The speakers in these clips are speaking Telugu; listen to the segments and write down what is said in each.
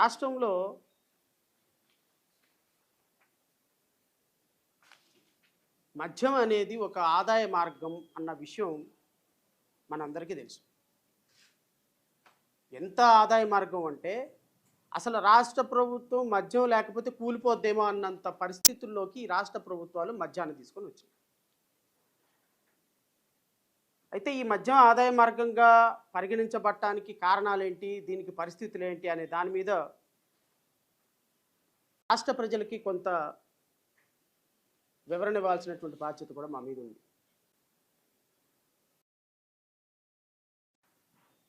రాష్ట్రంలో మద్యం అనేది ఒక ఆదాయ మార్గం అన్న విషయం మనందరికీ తెలుసు. ఎంత ఆదాయ మార్గం అంటే అసలు రాష్ట్ర ప్రభుత్వం మద్యం లేకపోతే కూలిపోద్దేమో అన్నంత పరిస్థితుల్లోకి రాష్ట్ర ప్రభుత్వాలు మద్యాన్ని తీసుకొని వచ్చాయి. అయితే ఈ మద్యం ఆదాయ మార్గంగా పరిగణించబడటానికి కారణాలేంటి, దీనికి పరిస్థితులు ఏంటి అనే దాని మీద రాష్ట్ర ప్రజలకి కొంత వివరణ ఇవ్వాల్సినటువంటి బాధ్యత కూడా మా మీద ఉంది.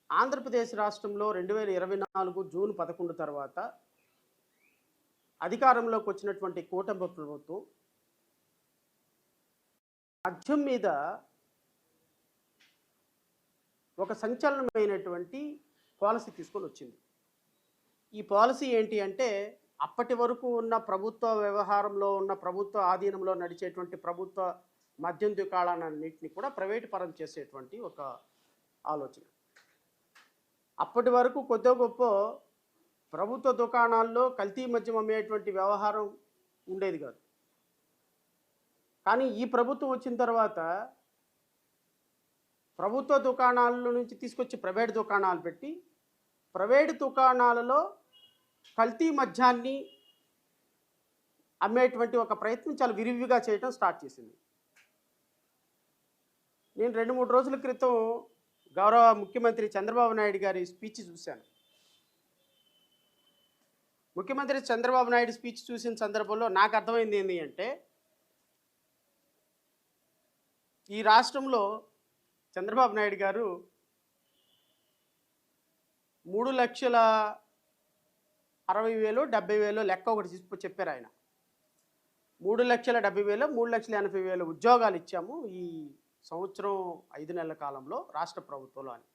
ఆంధ్రప్రదేశ్ రాష్ట్రంలో 2024 జూన్ 11 తర్వాత అధికారంలోకి వచ్చినటువంటి కూటమి ప్రభుత్వం మద్యం మీద ఒక సంచలనమైనటువంటి పాలసీ తీసుకొని వచ్చింది. ఈ పాలసీ ఏంటి అంటే అప్పటి వరకు ఉన్న ప్రభుత్వ వ్యవహారంలో ఉన్న ప్రభుత్వ ఆధీనంలో నడిచేటువంటి ప్రభుత్వ మద్యం దుకాణాలన్నింటినీ కూడా ప్రైవేటు పరం చేసేటువంటి ఒక ఆలోచన. అప్పటి వరకు కొద్ది గొప్ప ప్రభుత్వ దుకాణాల్లో కల్తీ మద్యం అమ్మేటువంటి వ్యవహారం ఉండేది కాదు. కానీ ఈ ప్రభుత్వం వచ్చిన తర్వాత ప్రభుత్వ దుకాణాల నుంచి తీసుకొచ్చి ప్రైవేటు దుకాణాలు పెట్టి ప్రైవేటు దుకాణాలలో కల్తీ మద్యాన్ని అమ్మేటువంటి ఒక ప్రయత్నం చాలా విరివిగా చేయడం స్టార్ట్ చేసింది. నేను 2-3 రోజుల క్రితం గౌరవ ముఖ్యమంత్రి చంద్రబాబు నాయుడు గారి స్పీచ్ చూశాను. ముఖ్యమంత్రి చంద్రబాబు నాయుడు స్పీచ్ చూసిన సందర్భంలో నాకు అర్థమైంది ఏంటి అంటే ఈ రాష్ట్రంలో చంద్రబాబు నాయుడు గారు 3,60,000 70,000 లెక్క ఒకటి చెప్పారు. ఆయన 3,70,000 3,80,000 ఉద్యోగాలు ఇచ్చాము ఈ సంవత్సరం 5 నెలల కాలంలో రాష్ట్ర ప్రభుత్వంలో అని.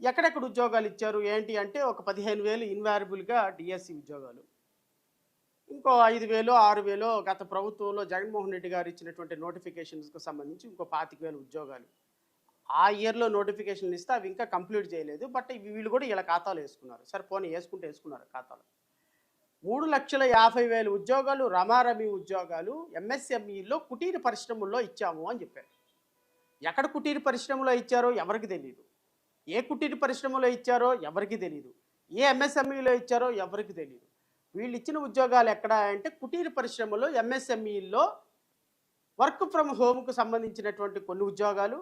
ఎక్కడెక్కడ ఉద్యోగాలు ఇచ్చారు ఏంటి అంటే ఒక 15,000 ఇన్వాల్యుబుల్గా డిఎస్సి ఉద్యోగాలు, ఇంకో 5,000 6,000 గత ప్రభుత్వంలో జగన్మోహన్ రెడ్డి గారు ఇచ్చినటువంటి నోటిఫికేషన్స్కి సంబంధించి ఇంకో 25,000 ఉద్యోగాలు. ఆ ఇయర్లో నోటిఫికేషన్లు ఇస్తే అవి ఇంకా కంప్లీట్ చేయలేదు. బట్ వీళ్ళు కూడా ఇలా ఖాతాలు వేసుకున్నారు. సరే పోనీ వేసుకున్నారు ఖాతాలు. 3,50,000 ఉద్యోగాలు రమారమి ఉద్యోగాలు ఎంఎస్ఎంఈలో కుటీర పరిశ్రమల్లో ఇచ్చాము అని చెప్పారు. ఎక్కడ కుటీర పరిశ్రమలో ఇచ్చారో ఎవరికి తెలియదు, ఏ కుటీర పరిశ్రమలో ఇచ్చారో ఎవరికి తెలియదు, ఏ ఎంఎస్ఎంఈలో ఇచ్చారో ఎవరికి తెలియదు. వీళ్ళు ఇచ్చిన ఉద్యోగాలు ఎక్కడ అంటే కుటీర పరిశ్రమలో ఎంఎస్ఎంఈలో వర్క్ ఫ్రమ్ హోమ్కు సంబంధించినటువంటి కొన్ని ఉద్యోగాలు,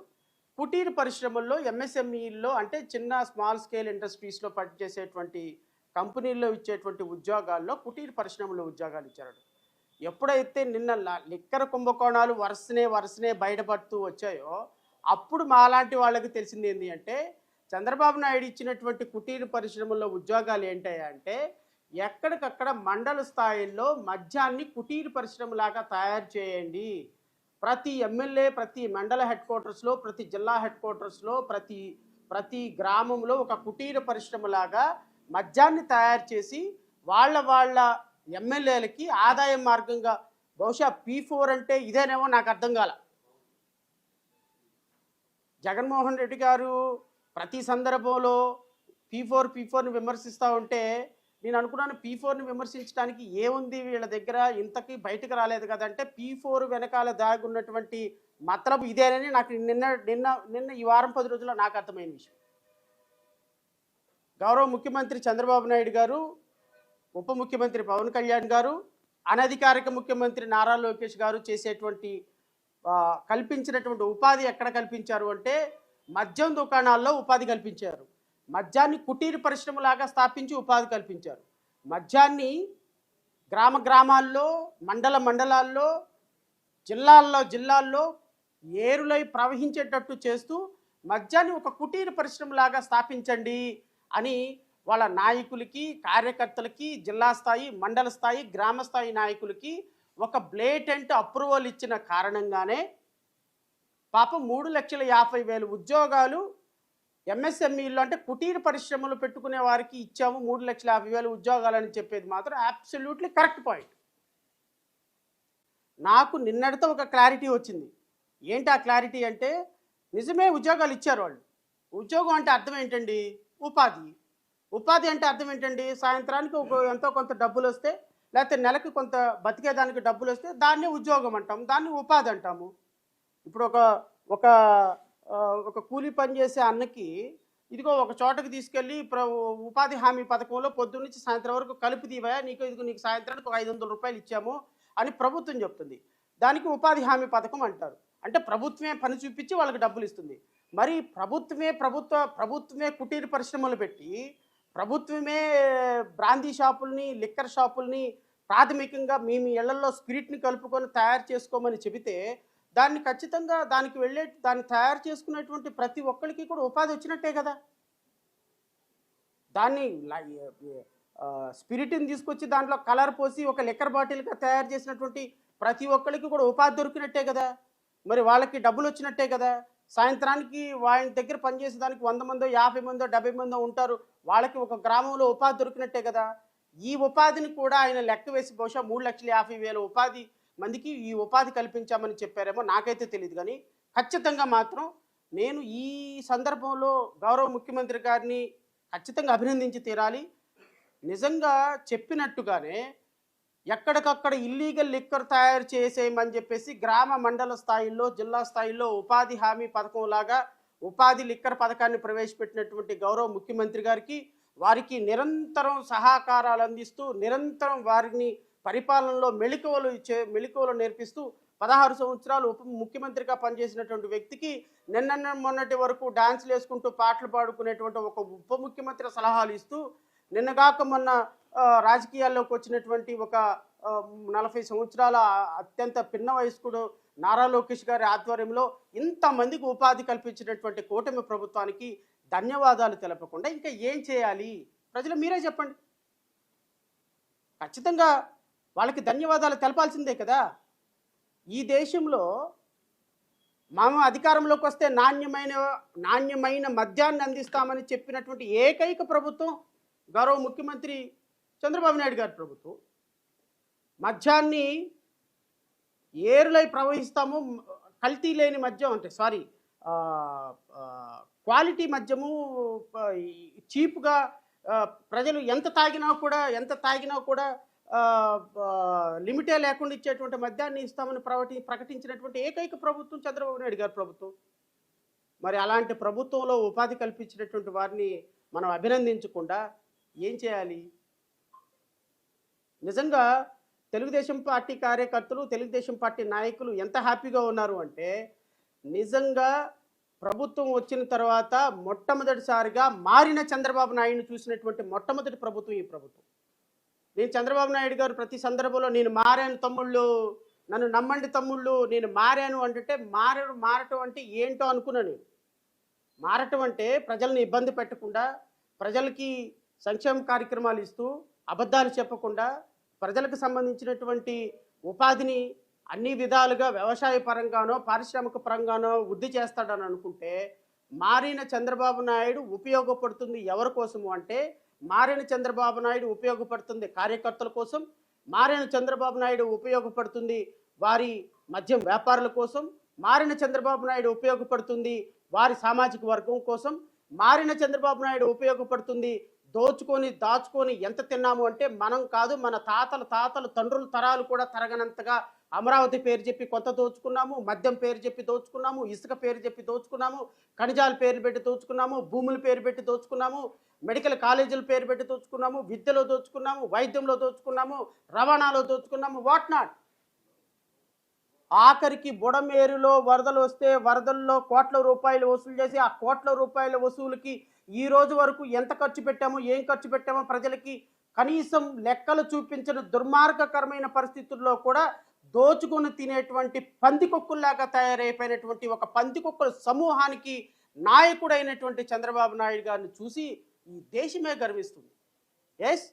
కుటీర పరిశ్రమల్లో ఎంఎస్ఎంఈల్లో అంటే చిన్న స్మాల్ స్కేల్ ఇండస్ట్రీస్లో పనిచేసేటువంటి కంపెనీల్లో ఇచ్చేటువంటి ఉద్యోగాల్లో కుటీర పరిశ్రమలో ఉద్యోగాలు ఇచ్చారు. ఎప్పుడైతే నిన్న లిక్కర కుంభకోణాలు వరుసనే బయటపడుతూ వచ్చాయో అప్పుడు మాలాంటి వాళ్ళకి తెలిసింది ఏంటి అంటే చంద్రబాబు నాయుడు ఇచ్చినటువంటి కుటీర పరిశ్రమల్లో ఉద్యోగాలు ఏంటంటే ఎక్కడికక్కడ మండల స్థాయిల్లో మద్యాన్ని కుటీర పరిశ్రమలాగా తయారు చేయండి. ప్రతి ఎమ్మెల్యే ప్రతి మండల హెడ్ క్వార్టర్స్లో ప్రతి జిల్లా హెడ్ క్వార్టర్స్లో ప్రతి గ్రామంలో ఒక కుటీర పరిశ్రమలాగా మద్యాన్ని తయారు చేసి వాళ్ళ ఎమ్మెల్యేలకి ఆదాయ మార్గంగా బహుశా P4 అంటే ఇదేనేమో నాకు అర్థం కాల. జగన్మోహన్ రెడ్డి గారు ప్రతి సందర్భంలో P4ని విమర్శిస్తూ ఉంటే నేను అనుకున్నాను P4ని విమర్శించడానికి ఏముంది వీళ్ళ దగ్గర, ఇంతకీ బయటకు రాలేదు కదంటే P4 వెనకాల దాగి ఉన్నటువంటి మతలబు ఇదేనని నాకు నిన్న ఈ వారం 10 రోజుల్లో నాకు అర్థమైన విషయం. గౌరవ ముఖ్యమంత్రి చంద్రబాబు నాయుడు గారు, ఉప ముఖ్యమంత్రి పవన్ కళ్యాణ్ గారు, అనధికారిక ముఖ్యమంత్రి నారా లోకేష్ గారు చేసేటువంటి కల్పించినటువంటి ఉపాధి ఎక్కడ కల్పించారు అంటే మద్యం దుకాణాల్లో ఉపాధి కల్పించారు. మద్యాన్ని కుటీర పరిశ్రమలాగా స్థాపించి ఉపాధి కల్పించారు. మద్యాన్ని గ్రామాల్లో మండలాల్లో జిల్లాల్లో ఏరులై ప్రవహించేటట్టు చేస్తూ మద్యాన్ని ఒక కుటీర పరిశ్రమలాగా స్థాపించండి అని వాళ్ళ నాయకులకి కార్యకర్తలకి జిల్లా స్థాయి మండల స్థాయి గ్రామ స్థాయి నాయకులకి ఒక బ్లేటెంట్ అప్రూవల్ ఇచ్చిన కారణంగానే పాపం 3,50,000 ఉద్యోగాలు ఎంఎస్ఎంఈలో అంటే కుటీర పరిశ్రమలు పెట్టుకునే వారికి ఇచ్చాము 3,50,000 ఉద్యోగాలు అని చెప్పేది మాత్రం అబ్సల్యూట్లీ కరెక్ట్ పాయింట్. నాకు నిన్నటితో ఒక క్లారిటీ వచ్చింది. ఏంటి ఆ క్లారిటీ అంటే నిజమే ఉద్యోగాలు ఇచ్చారు వాళ్ళు. ఉద్యోగం అంటే అర్థం ఏంటండి? ఉపాధి. ఉపాధి అంటే అర్థం ఏంటండి? సాయంత్రానికి ఒక ఎంతో కొంత డబ్బులొస్తే, లేకపోతే నెలకి కొంత బతికేదానికి డబ్బులొస్తే దాన్నే ఉద్యోగం అంటాం. దాన్ని ఉపాధి అంటాము. ఇప్పుడు ఒక ఒక కూలి పని చేసే అన్నకి ఇదిగో ఒక చోటకి తీసుకెళ్ళి ఉపాధి హామీ పథకంలో పొద్దున్నుంచి సాయంత్రం వరకు కలిపి తీవయ్యా, నీకు సాయంత్రానికి ఒక 500 రూపాయలు ఇచ్చాము అని ప్రభుత్వం చెప్తుంది. దానికి ఉపాధి హామీ పథకం అంటారు. అంటే ప్రభుత్వమే పని చూపించి వాళ్ళకి డబ్బులు ఇస్తుంది. మరి ప్రభుత్వమే కుటీర పరిశ్రమలు పెట్టి, ప్రభుత్వమే బ్రాందీ షాపుల్ని, లిక్కర్ షాపుల్ని ప్రాథమికంగా మీ ఇళ్లలో స్పిరిట్‌ని కలుపుకొని తయారు చేసుకోమని చెబితే, దాన్ని ఖచ్చితంగా దాన్ని తయారు చేసుకునేటువంటి ప్రతి ఒక్కళ్ళకి కూడా ఉపాధి వచ్చినట్టే కదా! దాన్ని స్పిరిట్‌ని తీసుకొచ్చి దాంట్లో కలర్ పోసి ఒక లిక్కర్ బాటిల్‌గా తయారు చేసినటువంటి ప్రతి ఒక్కళ్ళకి కూడా ఉపాధి దొరికినట్టే కదా! మరి వాళ్ళకి డబ్బులొచ్చినట్టే కదా! సాయంత్రానికి వాళ్ళ దగ్గర పనిచేసేదానికి 100 మందో, 50 మందో, 70 మందో ఉంటారు. వాళ్ళకి ఒక గ్రామంలో ఉపాధి దొరికినట్టే కదా! ఈ ఉపాధిని కూడా ఆయన లెక్క వేసి బహుశా 3,50,000 ఉపాధి మందికి ఈ ఉపాధి కల్పించామని చెప్పారేమో నాకైతే తెలీదు గానీ, ఖచ్చితంగా మాత్రం నేను ఈ సందర్భంలో గౌరవ ముఖ్యమంత్రి గారిని ఖచ్చితంగా అభినందించి తీరాలి. నిజంగా చెప్పినట్టుగానే ఎక్కడికక్కడ ఇల్లీగల్ లిక్కర్ తయారు చేసేయమని చెప్పేసి గ్రామ మండల స్థాయిల్లో, జిల్లా స్థాయిల్లో ఉపాధి హామీ పథకంలాగా ఉపాధి లిక్కర్ పథకాన్ని ప్రవేశపెట్టినటువంటి గౌరవ ముఖ్యమంత్రి గారికి, వారికి నిరంతరం సహకారాలు అందిస్తూ, నిరంతరం వారిని పరిపాలనలో మెళకువలు నేర్పిస్తూ 16 సంవత్సరాలు ముఖ్యమంత్రిగా పనిచేసినటువంటి వ్యక్తికి మొన్నటి వరకు డాన్సులు వేసుకుంటూ పాటలు పాడుకునేటువంటి ఒక ఉప ముఖ్యమంత్రి సలహాలు ఇస్తూ, నిన్నగాక మొన్న రాజకీయాల్లోకి వచ్చినటువంటి ఒక 40 సంవత్సరాల అత్యంత పిన్న వయస్కుడు నారా లోకేష్ గారి ఆధ్వర్యంలో ఇంతమందికి ఉపాధి కల్పించినటువంటి కూటమి ప్రభుత్వానికి ధన్యవాదాలు తెలపకుండా ఇంకా ఏం చేయాలి? ప్రజలు మీరే చెప్పండి. ఖచ్చితంగా వాళ్ళకి ధన్యవాదాలు తెలపాల్సిందే కదా! ఈ దేశంలో మేము అధికారంలోకి వస్తే నాణ్యమైన మద్యాన్ని అందిస్తామని చెప్పినటువంటి ఏకైక ప్రభుత్వం గౌరవ ముఖ్యమంత్రి చంద్రబాబు నాయుడు గారి ప్రభుత్వం. మద్యాన్ని ఏరులై ప్రవహిస్తాము, కల్తీ లేని మద్యం అంటే క్వాలిటీ మద్యము చీప్గా ప్రజలు ఎంత తాగినా కూడా లిమిటే లేకుండా ఇచ్చేటువంటి మద్యాన్ని ఇస్తామని ప్రకటించినటువంటి ఏకైక ప్రభుత్వం చంద్రబాబు నాయుడు గారి ప్రభుత్వం. మరి అలాంటి ప్రభుత్వంలో ఉపాధి కల్పించినటువంటి వారిని మనం అభినందించకుండా ఏం చేయాలి? నిజంగా తెలుగుదేశం పార్టీ కార్యకర్తలు, తెలుగుదేశం పార్టీ నాయకులు ఎంత హ్యాపీగా ఉన్నారు అంటే, నిజంగా ప్రభుత్వం వచ్చిన తర్వాత మొట్టమొదటిసారిగా మారిన చంద్రబాబు నాయుడిని చూసినటువంటి మొట్టమొదటి ప్రభుత్వం ఈ ప్రభుత్వం. నేను చంద్రబాబు నాయుడు గారు ప్రతి సందర్భంలో నేను మారాను తమ్ముళ్ళు, నన్ను నమ్మండి తమ్ముళ్ళు, నేను మారాను అంటే మారటం అంటే ఏంటో అనుకున్నాను నేను. మారటం అంటే ప్రజల్ని ఇబ్బంది పెట్టకుండా, ప్రజలకి సంక్షేమ కార్యక్రమాలు ఇస్తూ, అబద్ధాలు చెప్పకుండా, ప్రజలకు సంబంధించినటువంటి ఉపాధిని అన్ని విధాలుగా వ్యవసాయ పరంగానో, పారిశ్రామిక పరంగానో వృద్ధి చేస్తాడని అనుకుంటే, మారిన చంద్రబాబు నాయుడు ఉపయోగపడుతుంది ఎవరి కోసము అంటే, మారిన చంద్రబాబు నాయుడు ఉపయోగపడుతుంది కార్యకర్తల కోసం, మారిన చంద్రబాబు నాయుడు ఉపయోగపడుతుంది వారి మద్యం వ్యాపారుల కోసం, మారిన చంద్రబాబు నాయుడు ఉపయోగపడుతుంది వారి సామాజిక వర్గం కోసం, మారిన చంద్రబాబు నాయుడు ఉపయోగపడుతుంది దాచుకొని ఎంత తిన్నాము అంటే మనం కాదు, మన తాతలు తండ్రుల తరాలు కూడా తరగనంతగా అమరావతి పేరు చెప్పి కొంత దోచుకున్నాము, మద్యం పేరు చెప్పి దోచుకున్నాము, ఇసుక పేరు చెప్పి దోచుకున్నాము, ఖనిజాల పేరు పెట్టి దోచుకున్నాము, భూముల పేరు పెట్టి దోచుకున్నాము, మెడికల్ కాలేజీల పేరు పెట్టి దోచుకున్నాము, విద్యలో దోచుకున్నాము, వైద్యంలో దోచుకున్నాము, రవాణాలో దోచుకున్నాము, వాట్ నాట్. ఆఖరికి బుడమేరులో వరదలు వస్తే వరదల్లో కోట్ల రూపాయలు వసూలు చేసి, ఆ కోట్ల రూపాయల వసూలుకి ఈ రోజు వరకు ఎంత ఖర్చు పెట్టామో, ఏం ఖర్చు పెట్టామో ప్రజలకి కనీసం లెక్కలు చూపించిన దుర్మార్గకరమైన పరిస్థితుల్లో కూడా దోచుకొని తినేటువంటి పందికొక్కుల్లాగా తయారైపోయినటువంటి ఒక పందికొక్కుల సమూహానికి నాయకుడైనటువంటి చంద్రబాబు నాయుడు గారిని చూసి ఈ దేశమే గర్విస్తుంది. ఎస్,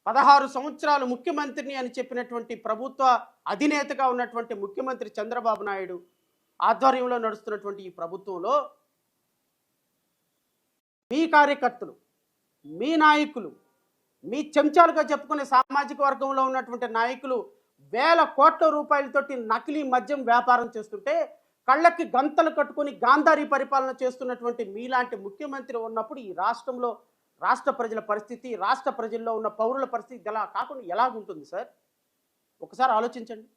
16 సంవత్సరాలు ముఖ్యమంత్రిని అని చెప్పినటువంటి ప్రభుత్వ అధినేతగా ఉన్నటువంటి ముఖ్యమంత్రి చంద్రబాబు నాయుడు ఆధ్వర్యంలో నడుస్తున్నటువంటి ఈ ప్రభుత్వంలో మీ కార్యకర్తలు, మీ నాయకులు, మీ చెంచాలుగా చెప్పుకునే సామాజిక వర్గంలో ఉన్నటువంటి నాయకులు వేల కోట్ల రూపాయలతోటి నకిలీ మద్యం వ్యాపారం చేస్తుంటే కళ్ళకి గంతలు కట్టుకొని గాంధారీ పరిపాలన చేస్తున్నటువంటి మీలాంటి ముఖ్యమంత్రి ఉన్నప్పుడు ఈ రాష్ట్రంలో రాష్ట్ర ప్రజల పరిస్థితి, రాష్ట్ర ప్రజల్లో ఉన్న పౌరుల పరిస్థితి ఎలా కాకుండా ఎలాగుంటుంది సార్? ఒకసారి ఆలోచించండి.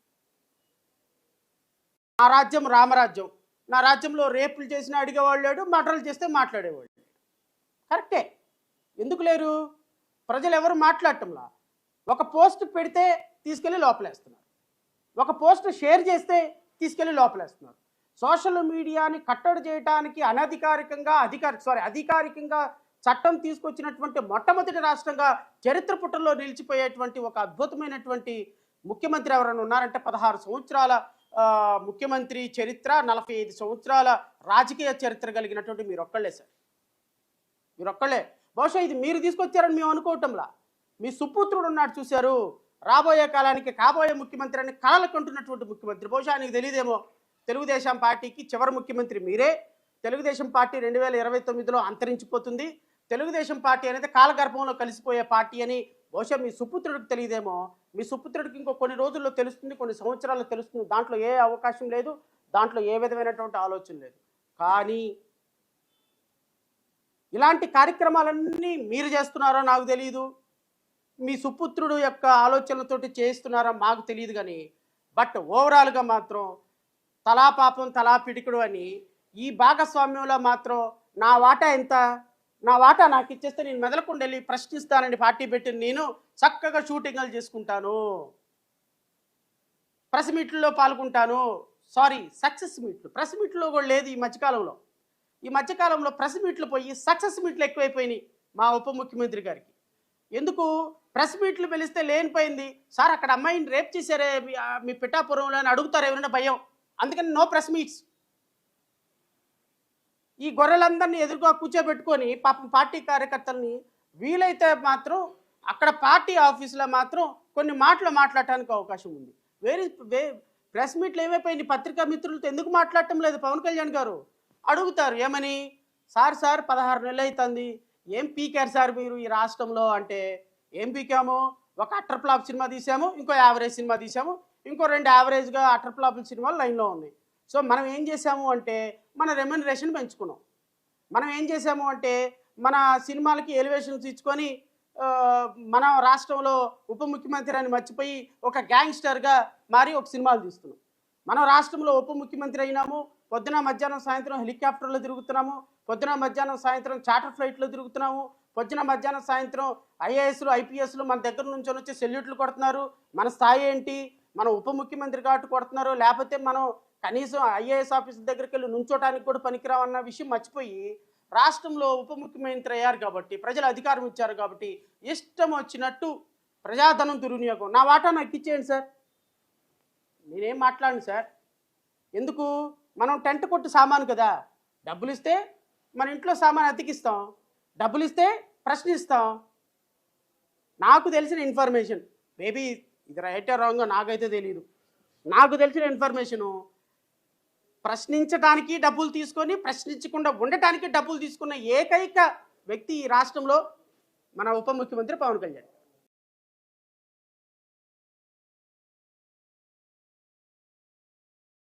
నా రాజ్యం రామరాజ్యం. నా రాజ్యంలో రేపులు చేసినా అడిగేవాళ్ళు లేడు, మర్డర్లు చేస్తే మాట్లాడేవాళ్ళు లేడు. కరెక్టే. ఎందుకు లేరు? ప్రజలు ఎవరు మాట్లాడటంలా. ఒక పోస్ట్ పెడితే తీసుకెళ్ళి లోపలేస్తున్నారు, ఒక పోస్ట్ షేర్ చేస్తే తీసుకెళ్ళి లోపలేస్తున్నారు. సోషల్ మీడియాని కట్టడి చేయడానికి అధికారికంగా చట్టం తీసుకొచ్చినటువంటి మొట్టమొదటి రాష్ట్రంగా చరిత్ర పుటల్లో నిలిచిపోయేటువంటి ఒక అద్భుతమైనటువంటి ముఖ్యమంత్రి ఎవరైనా ఉన్నారంటే 16 సంవత్సరాల ముఖ్యమంత్రి చరిత్ర, 45 సంవత్సరాల రాజకీయ చరిత్ర కలిగినటువంటి మీరొక్కళ్ళే సార్. మీరొక్కళ్ళే. బహుశా ఇది మీరు తీసుకొచ్చారని మేము అనుకోవటంలా. మీ సుపుత్రుడు ఉన్నాడు చూశారు, రాబోయే కాలానికి కాబోయే ముఖ్యమంత్రి అని కలలు కంటున్నటువంటి ముఖ్యమంత్రి. బహుశా ఆయనకు తెలియదేమో, తెలుగుదేశం పార్టీకి చివరి ముఖ్యమంత్రి మీరే. తెలుగుదేశం పార్టీ 2029లో అంతరించిపోతుంది. తెలుగుదేశం పార్టీ అనేది కాలగర్భంలో కలిసిపోయే పార్టీ అని బహుశా మీ సుపుత్రుడికి తెలియదేమో. మీ సుపుత్రుడికి ఇంకో కొన్ని రోజుల్లో తెలుస్తుంది, కొన్ని సంవత్సరాల్లో తెలుస్తుంది. దాంట్లో ఏ అవకాశం లేదు, దాంట్లో ఏ విధమైనటువంటి ఆలోచన లేదు. కానీ ఇలాంటి కార్యక్రమాలన్నీ మీరు చేస్తున్నారో నాకు తెలియదు, మీ సుపుత్రుడు యొక్క ఆలోచనలతోటి చేస్తున్నారో మాకు తెలియదు. కానీ బట్ ఓవరాల్గా మాత్రం తలా పాపం తలా పిడికుడు అని ఈ భాగస్వామ్యంలో మాత్రం నా వాటా ఎంత, నా వాటా నాకు ఇచ్చేస్తే నేను మెదలకుండా వెళ్ళి ప్రశ్నిస్తానని పార్టీ పెట్టిన నేను చక్కగా షూటింగ్లు చేసుకుంటాను, ప్రెస్ మీట్లలో పాల్గొంటాను. సక్సెస్ మీట్లు, ప్రెస్ మీట్లో కూడా లేదు ఈ మధ్యకాలంలో ప్రెస్ మీట్లు పోయి సక్సెస్ మీట్లు ఎక్కువైపోయినాయి మా ఉప ముఖ్యమంత్రి గారికి. ఎందుకు? ప్రెస్ మీట్లు పిలిస్తే లేనిపోయింది సార్, అక్కడ అమ్మాయిని రేప్ చేశారే మీ పిఠాపురంలో అని అడుగుతారు ఎవరైనా భయం. అందుకని నో ప్రెస్ మీట్స్. ఈ గొర్రెలందరినీ ఎదురుగా కూర్చోబెట్టుకొని పాపం పార్టీ కార్యకర్తల్ని వీలైతే మాత్రం అక్కడ పార్టీ ఆఫీసులో మాత్రం కొన్ని మాటలు మాట్లాడటానికి అవకాశం ఉంది. ప్రెస్ మీట్లు ఏమైపోయింది? పత్రికా మిత్రులతో ఎందుకు మాట్లాడటం లేదు పవన్ కళ్యాణ్ గారు? అడుగుతారు ఏమని, సార్ 16 నెలలు అవుతుంది, ఏం పీకారు సార్ మీరు ఈ రాష్ట్రంలో అంటే, ఏం పీకాము? ఒక అటర్ ఫ్లాప్ సినిమా తీసాము, ఇంకో యావరేజ్ సినిమా తీసాము, ఇంకో 2 యావరేజ్గా అటర్ ఫ్లాప్ సినిమాలు లైన్లో ఉన్నాయి. సో మనం ఏం చేసాము అంటే మన రెమ్యునరేషన్ పెంచుకున్నాం. మనం ఏం చేసాము అంటే మన సినిమాలకి ఎలివేషన్స్ ఇచ్చుకొని మన రాష్ట్రంలో ఉప ముఖ్యమంత్రి అని మర్చిపోయి ఒక గ్యాంగ్స్టర్గా మారి ఒక సినిమాలు తీస్తున్నాం. మనం రాష్ట్రంలో ఉప ముఖ్యమంత్రి అయినాము, పొద్దున మధ్యాహ్నం సాయంత్రం హెలికాప్టర్లో తిరుగుతున్నాము, పొద్దున మధ్యాహ్నం సాయంత్రం చార్టర్ ఫ్లైట్లో తిరుగుతున్నాము, పొద్దున మధ్యాహ్నం సాయంత్రం ఐఏఎస్లు ఐపీఎస్లు మన దగ్గర నుంచి వచ్చి సెల్యూట్లు కొడుతున్నారు. మన స్థాయి ఏంటి? మనం ఉప ముఖ్యమంత్రి కాబట్టి కొడుతున్నారు, లేకపోతే మనం కనీసం ఐఏఎస్ ఆఫీసర్ దగ్గరికి వెళ్ళి నుంచోటానికి కూడా పనికిరామన్న విషయం మర్చిపోయి రాష్ట్రంలో ఉప ముఖ్యమంత్రి అయ్యారు కాబట్టి, ప్రజలు అధికారం ఇచ్చారు కాబట్టి ఇష్టం వచ్చినట్టు ప్రజాధనం దుర్వినియోగం. నా వాటా నాకు ఇచ్చేయండి సార్, నేనేం మాట్లాడను సార్. ఎందుకు? మనం టెంట్ కొట్టు సామాను కదా, డబ్బులు ఇస్తే మన ఇంట్లో సామాను అతికిస్తాం, డబ్బులు ఇస్తే ప్రశ్నిస్తాం. నాకు తెలిసిన ఇన్ఫర్మేషన్, మేబీ ఇది రైట్ ఆర్ రాంగ్ నాకైతే తెలియదు, నాకు తెలిసిన ఇన్ఫర్మేషను ప్రశ్నించడానికి డబ్బులు తీసుకొని ప్రశ్నించకుండా ఉండటానికి డబ్బులు తీసుకున్న ఏకైక వ్యక్తి ఈ రాష్ట్రంలో మన ఉప ముఖ్యమంత్రి పవన్ కళ్యాణ్.